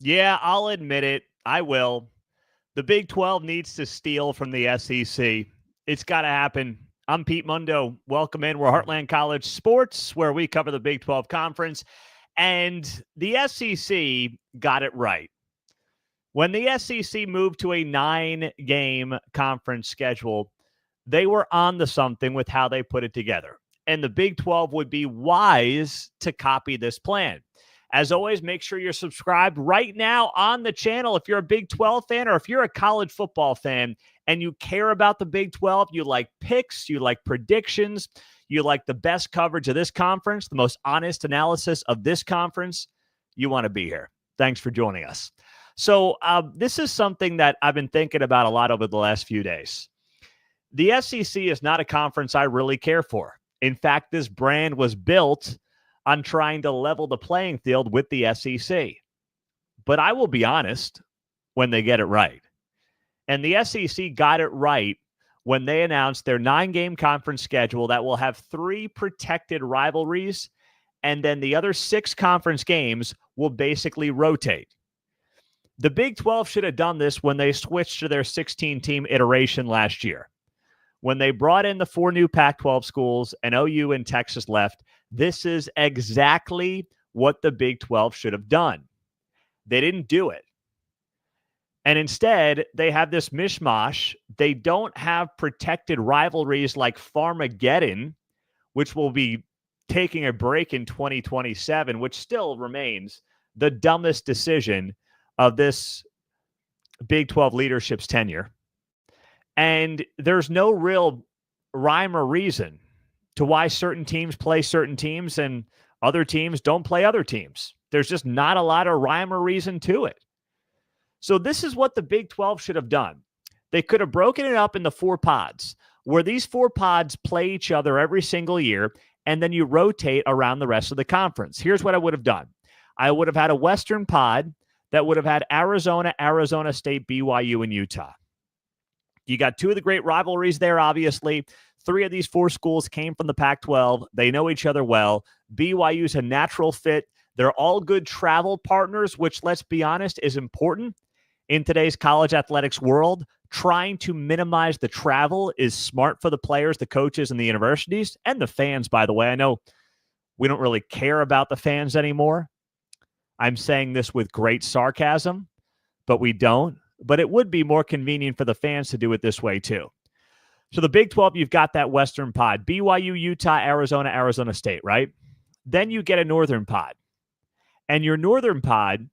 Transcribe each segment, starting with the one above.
Yeah, I'll admit it. I will. The Big 12 needs to steal from the SEC. It's got to happen. I'm Pete Mundo. Welcome in. We're Heartland College Sports, where we cover the Big 12 Conference. And the SEC got it right. When the SEC moved to a 9-game conference schedule, they were on to something with how they put it together. And the Big 12 would be wise to copy this plan. As always, make sure you're subscribed right now on the channel. If you're a Big 12 fan or if you're a college football fan and you care about the Big 12, you like picks, you like predictions, you like the best coverage of this conference, the most honest analysis of this conference, you want to be here. Thanks for joining us. So this is something that I've been thinking about a lot over the last few days. The SEC is not a conference I really care for. In fact, this brand was built on trying to level the playing field with the SEC. But I will be honest, when they get it right. And the SEC got it right when they announced their 9-game conference schedule that will have 3 protected rivalries, and then the other 6 conference games will basically rotate. The Big 12 should have done this when they switched to their 16-team iteration last year. When they brought in the 4 new Pac-12 schools and OU and Texas left, this is exactly what the Big 12 should have done. They didn't do it. And instead, they have this mishmash. They don't have protected rivalries like Farmageddon, which will be taking a break in 2027, which still remains the dumbest decision of this Big 12 leadership's tenure. And there's no real rhyme or reason to why certain teams play certain teams and other teams don't play other teams. There's just not a lot of rhyme or reason to it. So this is what the Big 12 should have done. They could have broken it up into 4 pods, where these 4 pods play each other every single year, and then you rotate around the rest of the conference. Here's what I would have done. I would have had a Western pod that would have had Arizona, Arizona State, BYU, and Utah. You got 2 of the great rivalries there, obviously. 3 of these 4 schools came from the Pac-12. They know each other well. BYU's a natural fit. They're all good travel partners, which, let's be honest, is important in today's college athletics world. Trying to minimize the travel is smart for the players, the coaches, and the universities, and the fans, by the way. I know we don't really care about the fans anymore. I'm saying this with great sarcasm, but we don't. But it would be more convenient for the fans to do it this way, too. So the Big 12, you've got that Western pod. BYU, Utah, Arizona, Arizona State, right? Then you get a Northern pod. And your Northern pod,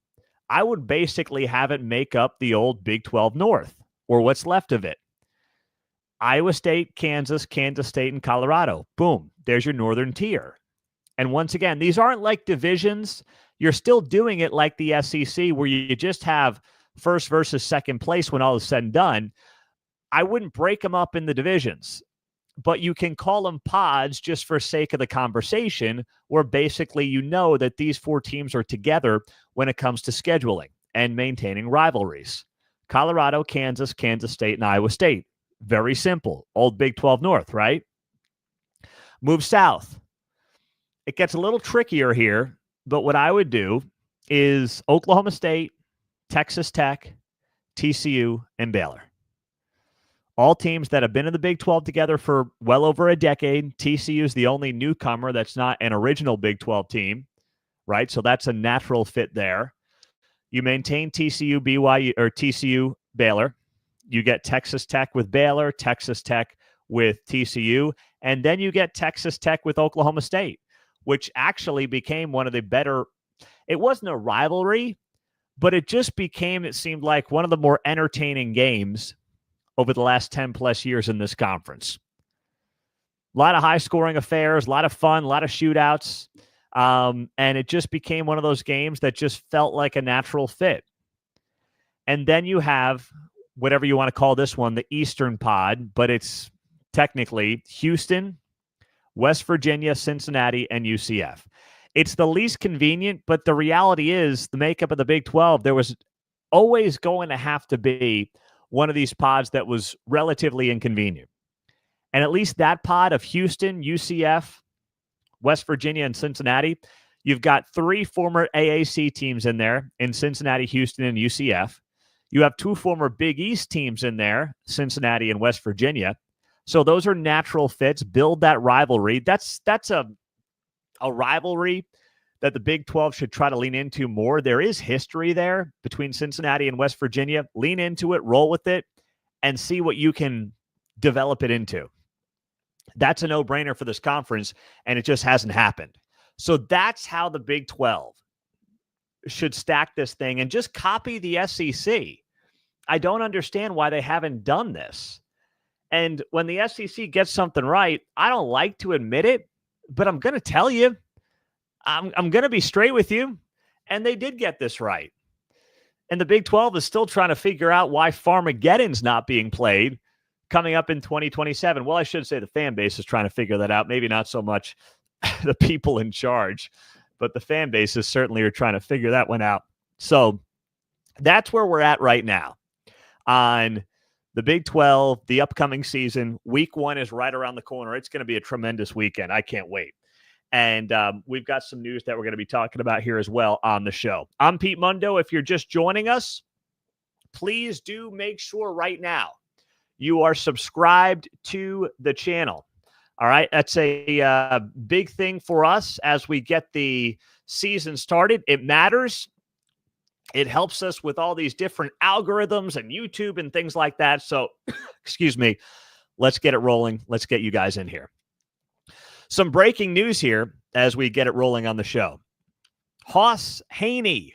I would basically have it make up the old Big 12 North, or what's left of it. Iowa State, Kansas, Kansas State, and Colorado. Boom. There's your Northern tier. And once again, these aren't like divisions. You're still doing it like the SEC, where you just have first versus second place when all is said and done. I wouldn't break them up in the divisions, but you can call them pods just for sake of the conversation, where basically you know that these 4 teams are together when it comes to scheduling and maintaining rivalries. Colorado, Kansas, Kansas State, and Iowa State. Very simple. Old Big 12 North, right? Move south. It gets a little trickier here, but what I would do is Oklahoma State, Texas Tech, TCU, and Baylor. All teams that have been in the Big 12 together for well over a decade. TCU is the only newcomer that's not an original Big 12 team, right? So that's a natural fit there. You maintain TCU, BYU, or TCU, Baylor. You get Texas Tech with Baylor, Texas Tech with TCU, and then you get Texas Tech with Oklahoma State, which actually became one of the better. It wasn't a rivalry, but it just became, it seemed like, one of the more entertaining games over the last 10-plus years in this conference. A lot of high-scoring affairs, a lot of fun, a lot of shootouts, and it just became one of those games that just felt like a natural fit. And then you have, whatever you want to call this one, the Eastern Pod, but it's technically Houston, West Virginia, Cincinnati, and UCF. It's the least convenient, but the reality is the makeup of the Big 12, there was always going to have to be one of these pods that was relatively inconvenient. And at least that pod of Houston, UCF, West Virginia, and Cincinnati, You've got 3 former AAC teams in there in Cincinnati, Houston, and UCF. You have 2 former Big East teams in there, Cincinnati and West Virginia. So those are natural fits. Build that rivalry. That's a rivalry that the Big 12 should try to lean into more. There is history there between Cincinnati and West Virginia. Lean into it, roll with it, and see what you can develop it into. That's a no-brainer for this conference, and it just hasn't happened. So that's how the Big 12 should stack this thing and just copy the SEC. I don't understand why they haven't done this. And when the SEC gets something right, I don't like to admit it, but I'm going to tell you, I'm going to be straight with you, and they did get this right. And the Big 12 is still trying to figure out why Farmageddon's not being played coming up in 2027. Well, I should say the fan base is trying to figure that out. Maybe not so much the people in charge, but the fan bases certainly are trying to figure that one out. So that's where we're at right now on the Big 12, the upcoming season. Week 1 is right around the corner. It's going to be a tremendous weekend. I can't wait. And we've got some news that we're going to be talking about here as well on the show. I'm Pete Mundo. If you're just joining us, please do make sure right now you are subscribed to the channel. All right. That's a big thing for us as we get the season started. It matters. It helps us with all these different algorithms and YouTube and things like that. So, excuse me, let's get it rolling. Let's get you guys in here. Some breaking news here as we get it rolling on the show. Hauss Hejny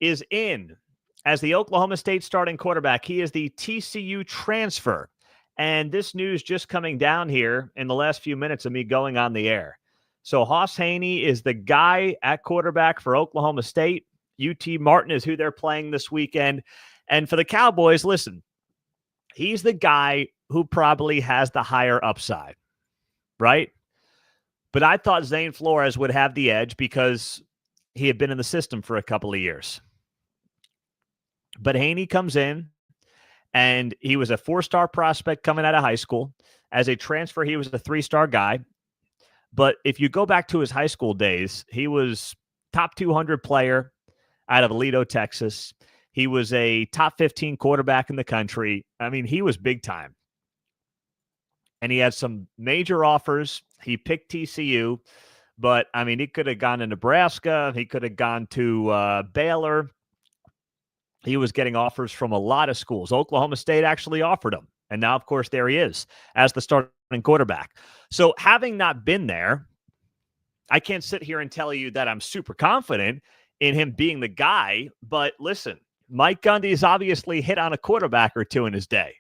is in as the Oklahoma State starting quarterback. He is the TCU transfer. And this news just coming down here in the last few minutes of me going on the air. So Hauss Hejny is the guy at quarterback for Oklahoma State. UT Martin is who they're playing this weekend. And for the Cowboys, listen, he's the guy who probably has the higher upside, right? But I thought Zane Flores would have the edge because he had been in the system for a couple of years. But Hejny comes in, and he was a 4-star prospect coming out of high school. As a transfer, he was a 3-star guy. But if you go back to his high school days, he was top 200 player out of Aledo, Texas. He was a top 15 quarterback in the country. I mean, he was big time. And he had some major offers. He picked TCU. But, I mean, he could have gone to Nebraska. He could have gone to Baylor. He was getting offers from a lot of schools. Oklahoma State actually offered him. And now, of course, there he is as the starting quarterback. So having not been there, I can't sit here and tell you that I'm super confident in him being the guy. But listen, Mike Gundy's obviously hit on a quarterback or two in his day.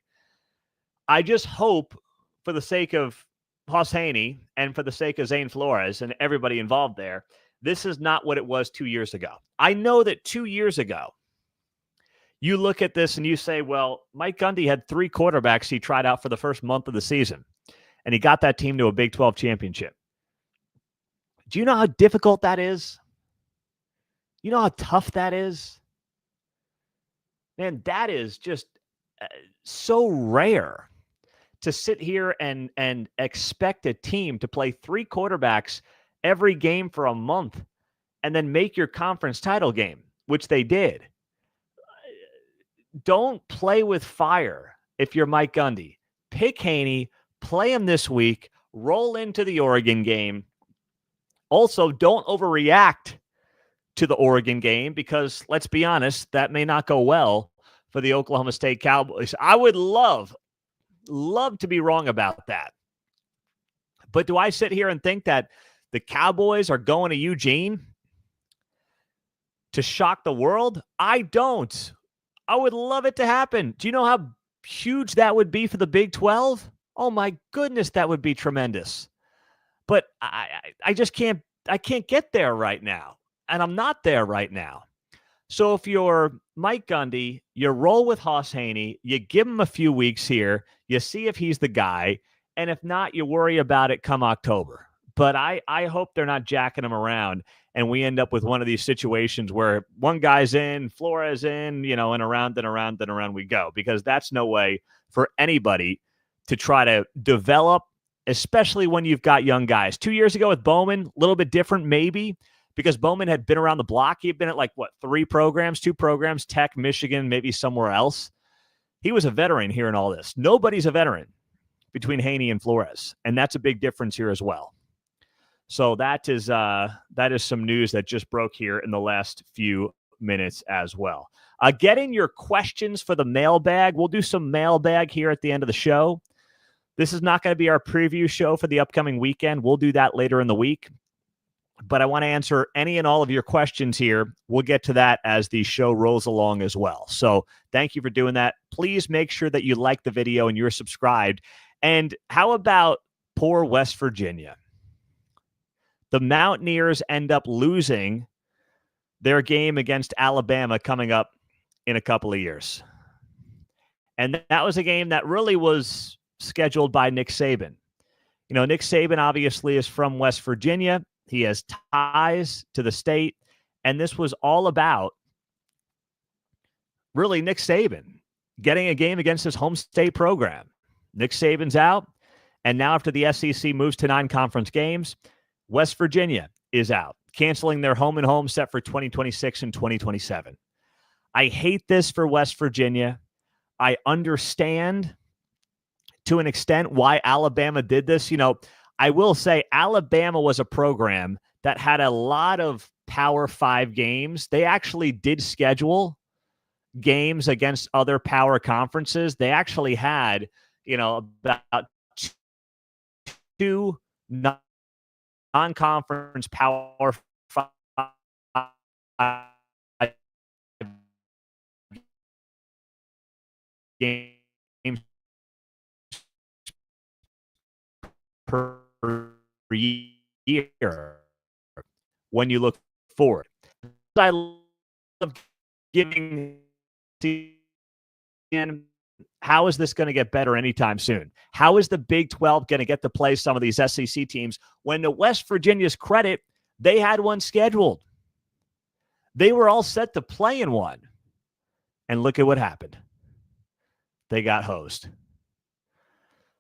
I just hope, for the sake of Hauss Hejny and for the sake of Zane Flores and everybody involved there, this is not what it was 2 years ago. I know that 2 years ago, you look at this and you say, well, Mike Gundy had 3 quarterbacks he tried out for the first month of the season, and he got that team to a Big 12 championship. Do you know how difficult that is? You know how tough that is? Man, that is just so rare to sit here and expect a team to play 3 quarterbacks every game for a month and then make your conference title game, which they did. Don't play with fire if you're Mike Gundy. Pick Hejny, play him this week, roll into the Oregon game. Also, don't overreact to the Oregon game because, let's be honest, that may not go well for the Oklahoma State Cowboys. I would love to be wrong about that. But do I sit here and think that the Cowboys are going to Eugene to shock the world? I don't. I would love it to happen. Do you know how huge that would be for the Big 12? Oh my goodness, that would be tremendous. But I just can't get there right now. And I'm not there right now. So if you're Mike Gundy, you roll with Hauss Hejny, you give him a few weeks here, you see if he's the guy, and if not, you worry about it come October. But I hope they're not jacking him around and we end up with one of these situations where one guy's in, Flores in, and around and around and around we go, because that's no way for anybody to try to develop especially when you've got young guys. 2 years ago with Bowman, a little bit different maybe, because Bowman had been around the block. He had been at like, what, 2 programs, Tech, Michigan, maybe somewhere else. He was a veteran here in all this. Nobody's a veteran between Haney and Flores, and that's a big difference here as well. So that is some news that just broke here in the last few minutes as well. Getting your questions for the mailbag. We'll do some mailbag here at the end of the show. This is not going to be our preview show for the upcoming weekend. We'll do that later in the week. But I want to answer any and all of your questions here. We'll get to that as the show rolls along as well. So thank you for doing that. Please make sure that you like the video and you're subscribed. And how about poor West Virginia? The Mountaineers end up losing their game against Alabama coming up in a couple of years. And that was a game that really was scheduled by Nick Saban. You know, Nick Saban obviously is from West Virginia. He has ties to the state. And this was all about really Nick Saban getting a game against his home state program. Nick Saban's out. And now after the SEC moves to 9 conference games, West Virginia is out, canceling their home set for 2026 and 2027. I hate this for West Virginia. I understand to an extent why Alabama did this. You know, I will say Alabama was a program that had a lot of Power 5 games. They actually did schedule games against other power conferences. They actually had, you know, about 2 non-conference Power 5 games per year when you look forward. I love giving and how is this going to get better anytime soon? How is the Big 12 going to get to play some of these SEC teams when, to West Virginia's credit, they had one scheduled? They were all set to play in one. And look at what happened. They got hosed.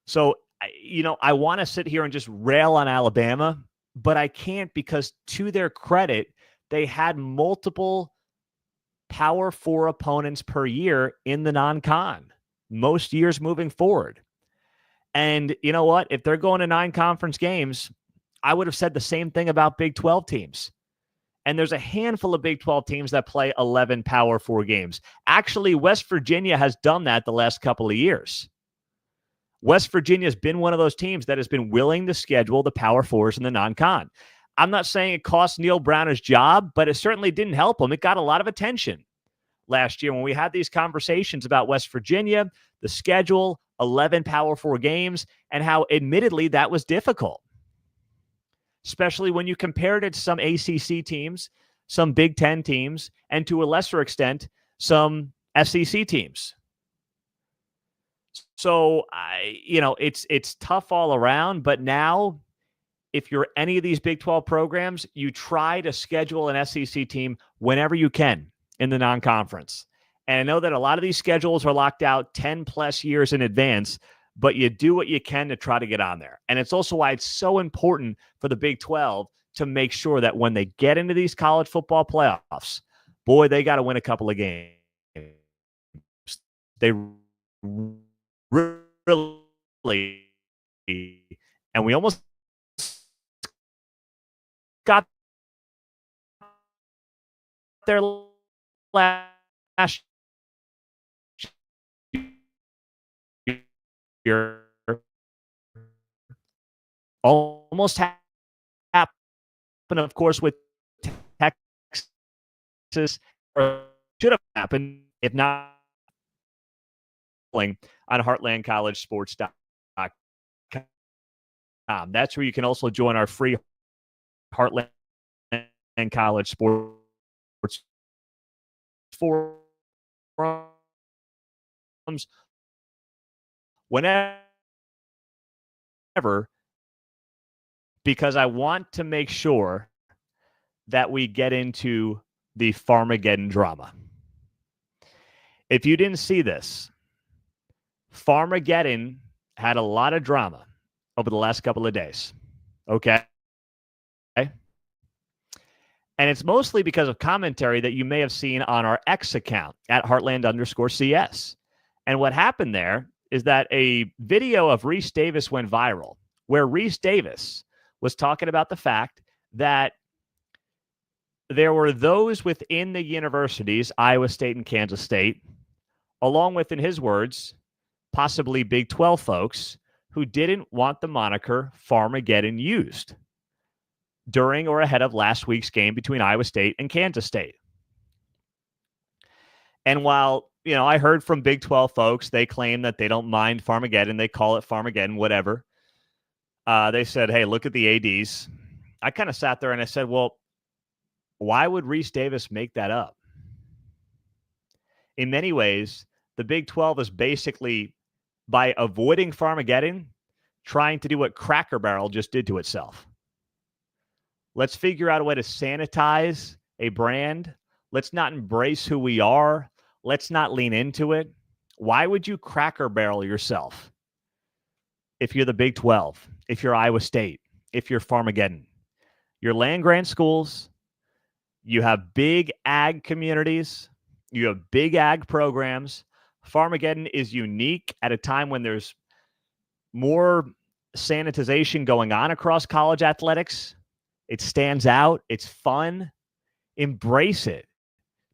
So, you know, I want to sit here and just rail on Alabama, but I can't, because to their credit, they had multiple Power 4 opponents per year in the non-con, most years moving forward. And you know what? If they're going to 9 conference games, I would have said the same thing about Big 12 teams. And there's a handful of Big 12 teams that play 11 Power 4 games. Actually, West Virginia has done that the last couple of years. West Virginia has been one of those teams that has been willing to schedule the Power 4s in the non-con. I'm not saying it cost Neil Brown his job, but it certainly didn't help him. It got a lot of attention last year when we had these conversations about West Virginia, the schedule, 11 Power 4 games, and how admittedly that was difficult, especially when you compared it to some ACC teams, some Big Ten teams, and to a lesser extent, some SEC teams. So, it's tough all around, but now if you're any of these Big 12 programs, you try to schedule an SEC team whenever you can in the non-conference. And I know that a lot of these schedules are locked out 10 plus years in advance, but you do what you can to try to get on there. And it's also why it's so important for the Big 12 to make sure that when they get into these college football playoffs, boy, they got to win a couple of games. They really, and we almost got there last year. Almost happened, of course, with Texas, or should have happened if not on heartlandcollegesports.com. That's where you can also join our free Heartland College Sports forums whenever, because I want to make sure that we get into the Farmageddon drama. If you didn't see this, Farmageddon had a lot of drama over the last couple of days. Okay. And it's mostly because of commentary that you may have seen on our X account at Heartland_CS. And what happened there is that a video of Reese Davis went viral, where Reese Davis was talking about the fact that there were those within the universities, Iowa State and Kansas State, along with, in his words, possibly Big 12 folks, who didn't want the moniker Farmageddon used during or ahead of last week's game between Iowa State and Kansas State. And while, I heard from Big 12 folks, they claim that they don't mind Farmageddon. They call it Farmageddon, whatever. They said, hey, look at the ADs. I kind of sat there and I said, well, why would Reese Davis make that up? In many ways, the Big 12 is basically, by avoiding Farmageddon, trying to do what Cracker Barrel just did to itself. Let's figure out a way to sanitize a brand. Let's not embrace who we are. Let's not lean into it. Why would you Cracker Barrel yourself if you're the Big 12, if you're Iowa State, if you're Farmageddon? You're land-grant schools. You have big ag communities. You have big ag programs. Farmageddon is unique at a time when there's more sanitization going on across college athletics. It stands out. It's fun. Embrace it.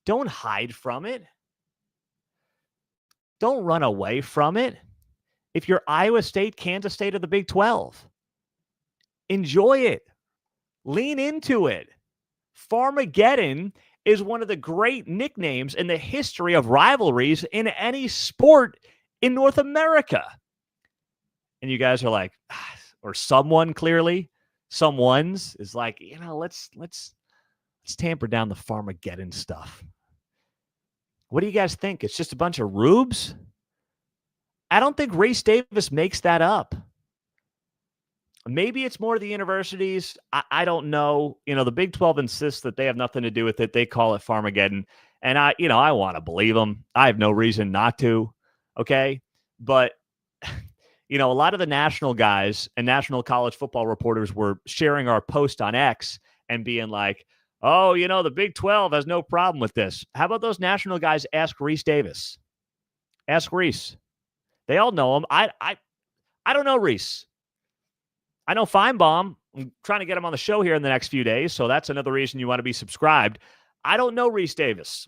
Don't hide from it. Don't run away from it. If you're Iowa State, Kansas State, or the Big 12, enjoy it. Lean into it. Farmageddon is one of the great nicknames in the history of rivalries in any sport in North America. And you guys are like, or someone clearly, someone's is like, let's tamper down the Farmageddon stuff. What do you guys think? It's just a bunch of rubes? I don't think Reese Davis makes that up. Maybe it's more the universities. I don't know. The Big 12 insists that they have nothing to do with it. They call it Farmageddon. And I want to believe them. I have no reason not to. Okay. But, a lot of the national guys and national college football reporters were sharing our post on X and being like, oh, the Big 12 has no problem with this. How about those national guys ask Reese Davis? Ask Reese. They all know him. I don't know Reese. I know Feinbaum. I'm trying to get him on the show here in the next few days, so that's another reason you want to be subscribed. I don't know Reese Davis.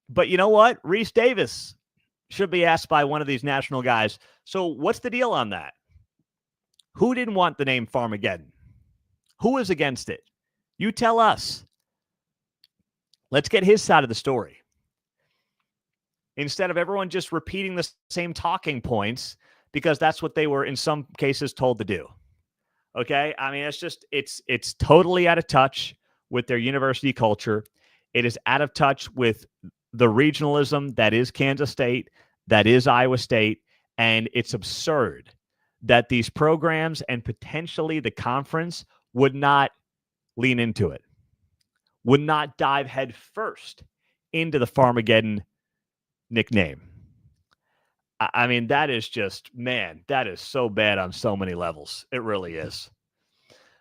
But you know what? Reese Davis should be asked by one of these national guys. So what's the deal on that? Who didn't want the name Farmageddon? Who is against it? You tell us. Let's get his side of the story. Instead of everyone just repeating the same talking points, because that's what they were in some cases told to do. Okay? I mean, it's totally out of touch with their university culture. It is out of touch with the regionalism that is Kansas State, that is Iowa State, and it's absurd that these programs and potentially the conference would not lean into it, would not dive head first into the Farmageddon nickname. I mean, that is just, man, that is so bad on so many levels. It really is.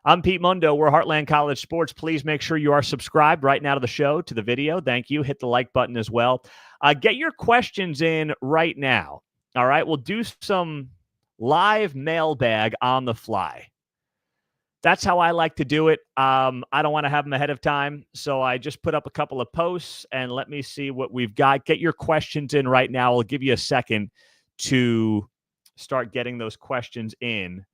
I'm Pete Mundo. We're Heartland College Sports. Please make sure you are subscribed right now to the show, to the video. Thank you. Hit the like button as well. Get your questions in right now. All right. We'll do some live mailbag on the fly. That's how I like to do it. I don't want to have them ahead of time, so I just put up a couple of posts, and let me see what we've got. Get your questions in right now. I'll give you a second to start getting those questions in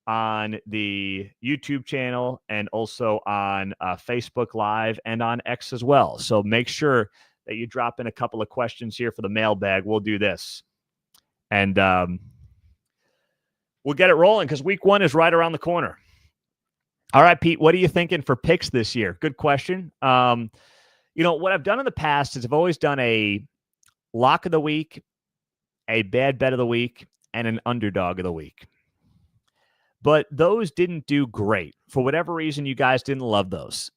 on the YouTube channel and also on Facebook Live and on X as well. So make sure that you drop in a couple of questions here for the mailbag. We'll do this. And we'll get it rolling because week 1 is right around the corner. All right, Pete, what are you thinking for picks this year? Good question. What I've done in the past is I've always done a lock of the week, a bad bet of the week, and an underdog of the week. But those didn't do great. For whatever reason, you guys didn't love those.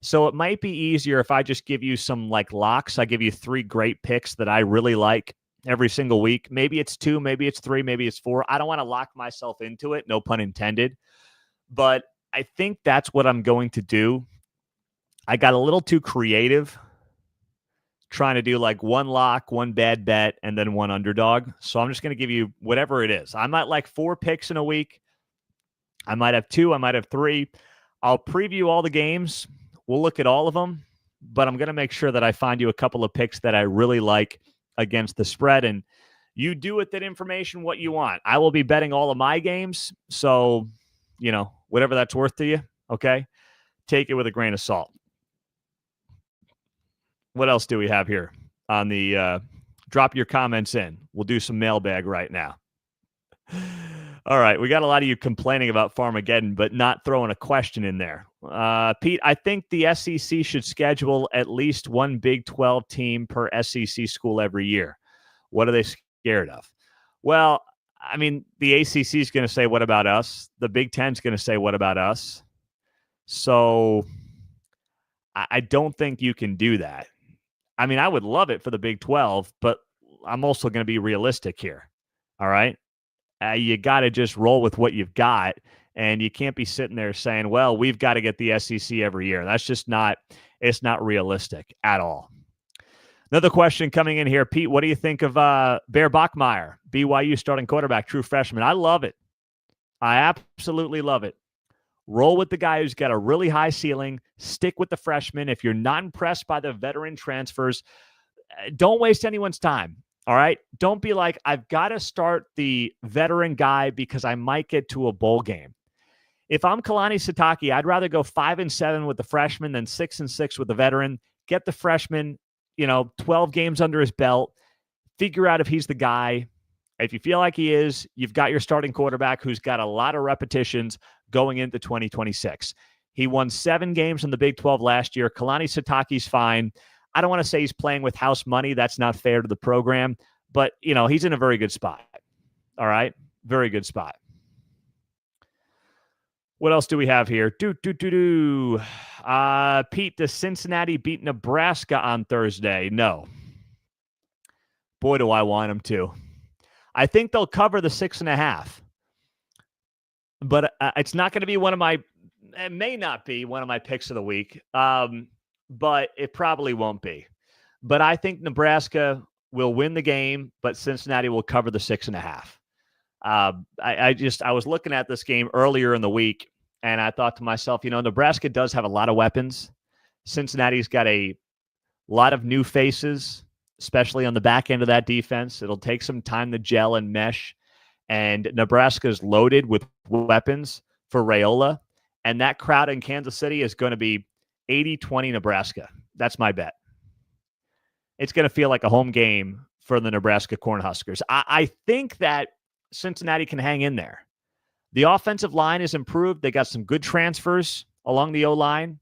So it might be easier if I just give you some locks. I give you 3 great picks that I really like, every single week. Maybe it's 2, maybe it's 3, maybe it's 4. I don't want to lock myself into it, no pun intended. But I think that's what I'm going to do. I got a little too creative trying to do like one lock, one bad bet, and then one underdog. So I'm just going to give you whatever it is. I might like 4 picks in a week. I might have 2. I might have 3. I'll preview all the games. We'll look at all of them. But I'm going to make sure that I find you a couple of picks that I really like against the spread. And you do with that information what you want. I will be betting all of my games. So, whatever that's worth to you, okay? Take it with a grain of salt. What else do we have here on the drop your comments in? We'll do some mailbag right now. All right, we got a lot of you complaining about Farmageddon, but not throwing a question in there. Pete, I think the SEC should schedule at least one Big 12 team per SEC school every year. What are they scared of? Well, I mean, the ACC is going to say, what about us? The Big Ten is going to say, what about us? So I don't think you can do that. I mean, I would love it for the Big 12, but I'm also going to be realistic here. All right? You got to just roll with what you've got, and you can't be sitting there saying, well, we've got to get the SEC every year. That's just it's not realistic at all. Another question coming in here. Pete, what do you think of Bear Bachmeier, BYU starting quarterback, true freshman? I love it. I absolutely love it. Roll with the guy who's got a really high ceiling. Stick with the freshman. If you're not impressed by the veteran transfers, don't waste anyone's time. All right? Don't be like, I've got to start the veteran guy because I might get to a bowl game. If I'm Kalani Sitake, I'd rather go 5-7 with the freshman than 6-6 with the veteran. Get the freshman, 12 games under his belt. Figure out if he's the guy. If you feel like he is, you've got your starting quarterback who's got a lot of repetitions going into 2026. He won 7 games in the Big 12 last year. Kalani Sitake's fine. I don't want to say he's playing with house money. That's not fair to the program. But, he's in a very good spot. All right? Very good spot. What else do we have here? Pete, does Cincinnati beat Nebraska on Thursday? No. Boy, do I want them to. I think they'll cover the 6.5. But it's not going to be it may not be one of my picks of the week. But it probably won't be. But I think Nebraska will win the game, but Cincinnati will cover the 6.5. I was looking at this game earlier in the week, and I thought to myself, Nebraska does have a lot of weapons. Cincinnati's got a lot of new faces, especially on the back end of that defense. It'll take some time to gel and mesh. And Nebraska's loaded with weapons for Raiola. And that crowd in Kansas City is going to be 80-20 Nebraska. That's my bet. It's going to feel like a home game for the Nebraska Cornhuskers. I think that Cincinnati can hang in there. The offensive line is improved. They got some good transfers along the O-line.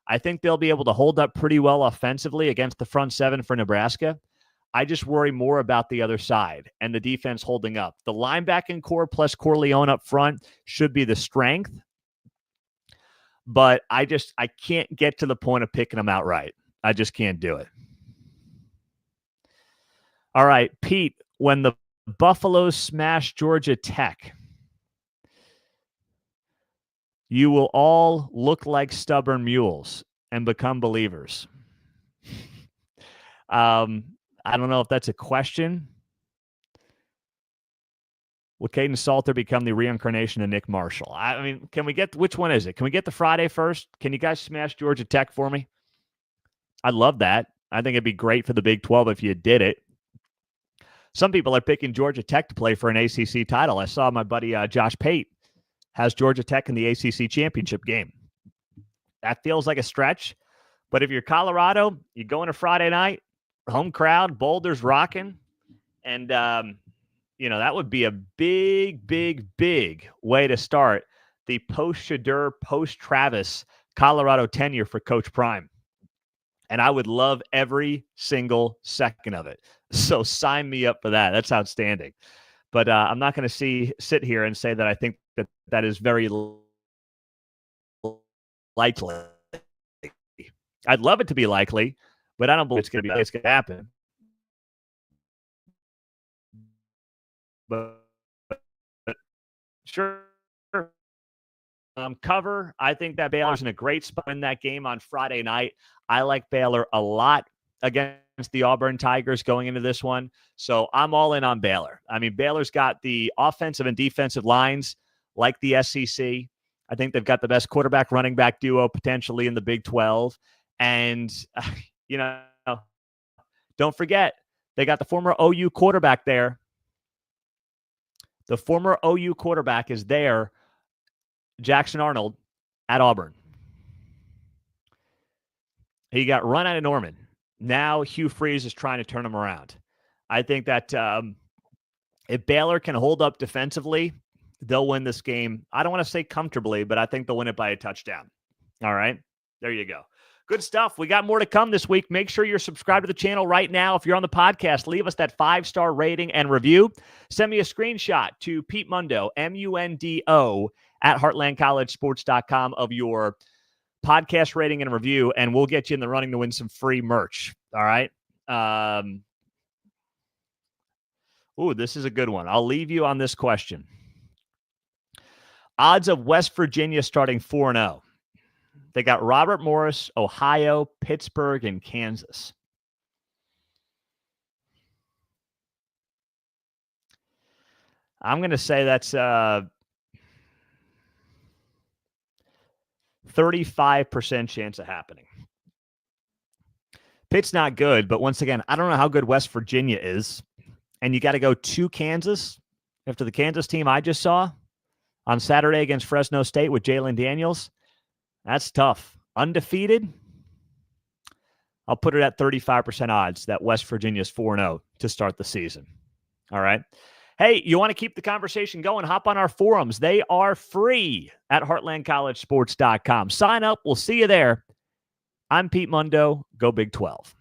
I think they'll be able to hold up pretty well offensively against the front seven for Nebraska. I just worry more about the other side and the defense holding up. The linebacking core plus Corleone up front should be the strength. But I can't get to the point of picking them outright. I just can't do it. All right, Pete, when the Buffaloes smash Georgia Tech, you will all look like stubborn mules and become believers. I don't know if that's a question. Will Caden Salter become the reincarnation of Nick Marshall? I mean, which one is it? Can we get the Friday first? Can you guys smash Georgia Tech for me? I'd love that. I think it'd be great for the Big 12 if you did it. Some people are picking Georgia Tech to play for an ACC title. I saw my buddy Josh Pate has Georgia Tech in the ACC championship game. That feels like a stretch. But if you're Colorado, you go on a Friday night, home crowd, Boulder's rocking, and that would be a big, big, big way to start the post-Shadur, post-Travis Colorado tenure for Coach Prime. And I would love every single second of it. So sign me up for that. That's outstanding. But I'm not going to sit here and say that I think that is very likely. I'd love it to be likely, but I don't believe it's going to happen. but sure. Cover. I think that Baylor's in a great spot in that game on Friday night. I like Baylor a lot against the Auburn Tigers going into this one. So I'm all in on Baylor. I mean, Baylor's got the offensive and defensive lines like the SEC. I think they've got the best quarterback running back duo potentially in the Big 12. And, don't forget, they got the former OU quarterback there. The former OU quarterback is there, Jackson Arnold, at Auburn. He got run out of Norman. Now Hugh Freeze is trying to turn him around. I think that if Baylor can hold up defensively, they'll win this game. I don't want to say comfortably, but I think they'll win it by a touchdown. All right, there you go. Good stuff. We got more to come this week. Make sure you're subscribed to the channel right now. If you're on the podcast, leave us that 5-star rating and review. Send me a screenshot to Pete Mundo, Mundo, at heartlandcollegesports.com of your podcast rating and review, and we'll get you in the running to win some free merch. All right. This is a good one. I'll leave you on this question. Odds of West Virginia starting 4-0. They got Robert Morris, Ohio, Pittsburgh, and Kansas. I'm going to say that's 35% chance of happening. Pitt's not good, but once again, I don't know how good West Virginia is. And you got to go to Kansas after the Kansas team I just saw on Saturday against Fresno State with Jalen Daniels. That's tough. Undefeated, I'll put it at 35% odds that West Virginia's 4-0 to start the season. All right. Hey, you want to keep the conversation going? Hop on our forums. They are free at heartlandcollegesports.com. Sign up. We'll see you there. I'm Pete Mundo. Go Big 12.